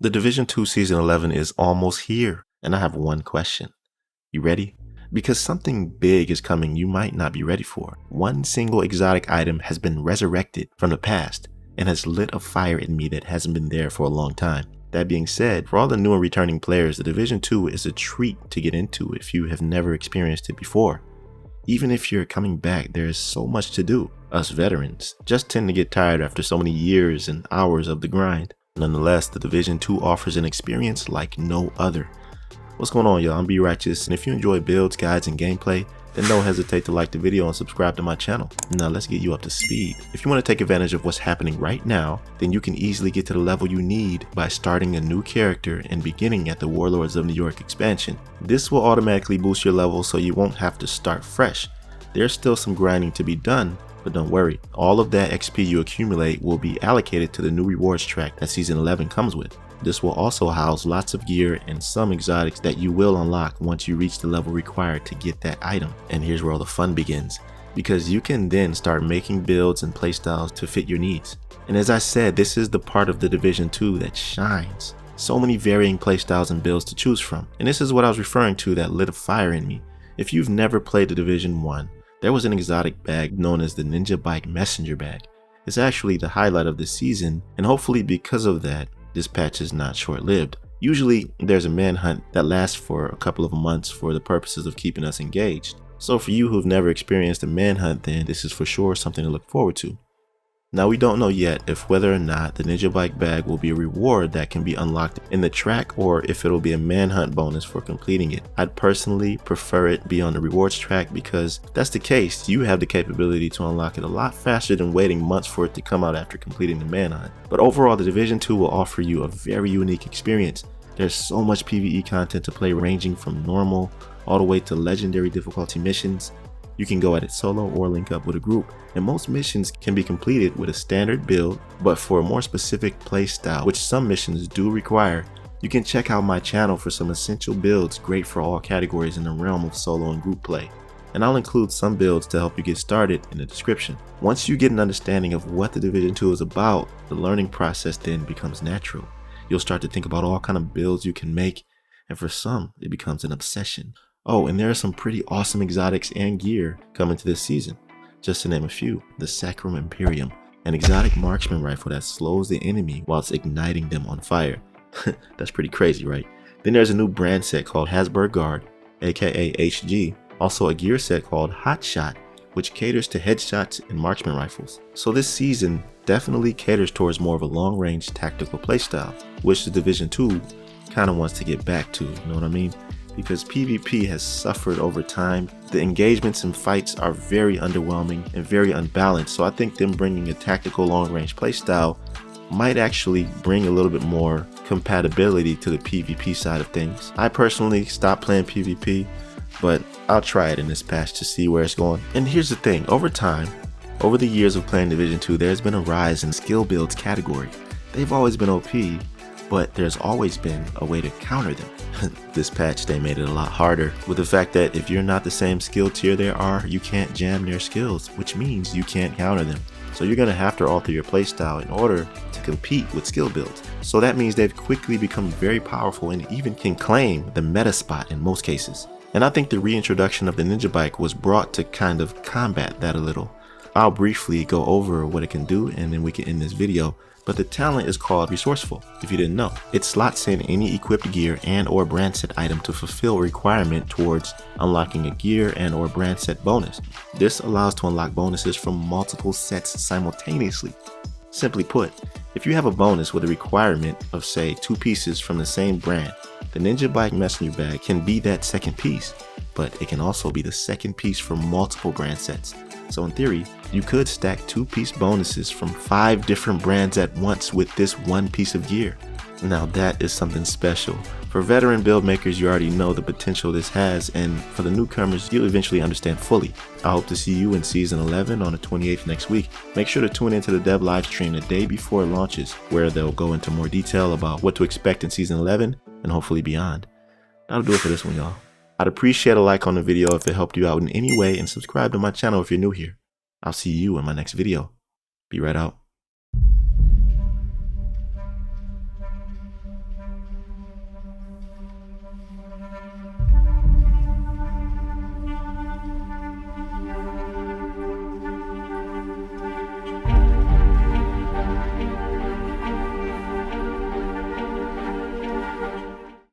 The Division 2 Season 11 is almost here, and I have one question. You ready? Because something big is coming you might not be ready for. One single exotic item has been resurrected from the past and has lit a fire in me that hasn't been there for a long time. That being said, for all the new and returning players, the Division 2 is a treat to get into if you have never experienced it before. Even if you're coming back, there is so much to do. Us veterans just tend to get tired after so many years and hours of the grind. Nonetheless, the Division 2 offers an experience like no other. What's going on, y'all? I'm 𝒉𝒆𝒍𝒑𝒔, and if you enjoy builds, guides, and gameplay, then don't hesitate to like the video and subscribe to my channel. Now let's get you up to speed. If you want to take advantage of what's happening right now, then you can easily get to the level you need by starting a new character and beginning at the Warlords of New York expansion. This will automatically boost your level so you won't have to start fresh. There's still some grinding to be done, but don't worry, all of that XP you accumulate will be allocated to the new rewards track that Season 11 comes with. This will also house lots of gear and some exotics that you will unlock once you reach the level required to get that item. And here's where all the fun begins, because you can then start making builds and playstyles to fit your needs. And as I said, this is the part of the Division 2 that shines. So many varying playstyles and builds to choose from. And this is what I was referring to that lit a fire in me. If you've never played the Division 1, there was an exotic bag known as the Ninja Bike Messenger Bag. It's actually the highlight of the season, and hopefully because of that, this patch is not short-lived. Usually, there's a manhunt that lasts for a couple of months for the purposes of keeping us engaged. So for you who've never experienced a manhunt, then this is for sure something to look forward to. Now we don't know yet if whether or not the Ninja Bike bag will be a reward that can be unlocked in the track or if it'll be a manhunt bonus for completing it. I'd personally prefer it be on the rewards track because if that's the case, you have the capability to unlock it a lot faster than waiting months for it to come out after completing the manhunt. But overall, the Division 2 will offer you a very unique experience. There's so much PvE content to play, ranging from normal all the way to legendary difficulty missions. You can go at it solo or link up with a group, and most missions can be completed with a standard build, but for a more specific playstyle, which some missions do require, you can check out my channel for some essential builds great for all categories in the realm of solo and group play. And I'll include some builds to help you get started in the description. Once you get an understanding of what the Division 2 is about, the learning process then becomes natural. You'll start to think about all kind of builds you can make, and for some, it becomes an obsession. Oh, and there are some pretty awesome exotics and gear coming to this season. Just to name a few, the Sacrum Imperium, an exotic marksman rifle that slows the enemy whilst igniting them on fire. That's pretty crazy, right? Then there's a new brand set called Hasburg Guard, aka HG, also a gear set called Hot Shot, which caters to headshots and marksman rifles. So this season definitely caters towards more of a long-range tactical playstyle, which the Division 2 kind of wants to get back to, you know what I mean? Because PvP has suffered over time. The engagements and fights are very underwhelming and very unbalanced, so I think them bringing a tactical long-range playstyle might actually bring a little bit more compatibility to the PvP side of things. I personally stopped playing PvP, but I'll try it in this patch to see where it's going. And here's the thing, over time, over the years of playing Division 2, there's been a rise in skill builds category. They've always been OP, but there's always been a way to counter them. This patch, they made it a lot harder with the fact that if you're not the same skill tier they are, you can't jam their skills, which means you can't counter them. So you're going to have to alter your playstyle in order to compete with skill builds. So that means they've quickly become very powerful and even can claim the meta spot in most cases. And I think the reintroduction of the Ninja Bike was brought to kind of combat that a little. I'll briefly go over what it can do and then we can end this video. But the talent is called Resourceful, if you didn't know. It slots in any equipped gear and or brand set item to fulfill a requirement towards unlocking a gear and or brand set bonus. This allows to unlock bonuses from multiple sets simultaneously. Simply put, if you have a bonus with a requirement of say 2 pieces from the same brand, the Ninja Bike Messenger Bag can be that second piece, but it can also be the second piece for multiple brand sets. So in theory, you could stack 2-piece bonuses from 5 different brands at once with this one piece of gear. Now that is something special. For veteran build makers, you already know the potential this has, and for the newcomers, you'll eventually understand fully. I hope to see you in Season 11 on the 28th next week. Make sure to tune into the dev live stream the day before it launches, where they'll go into more detail about what to expect in Season 11 and hopefully beyond. That'll do it for this one, y'all. I'd appreciate a like on the video if it helped you out in any way, and subscribe to my channel if you're new here. I'll see you in my next video. Be right out.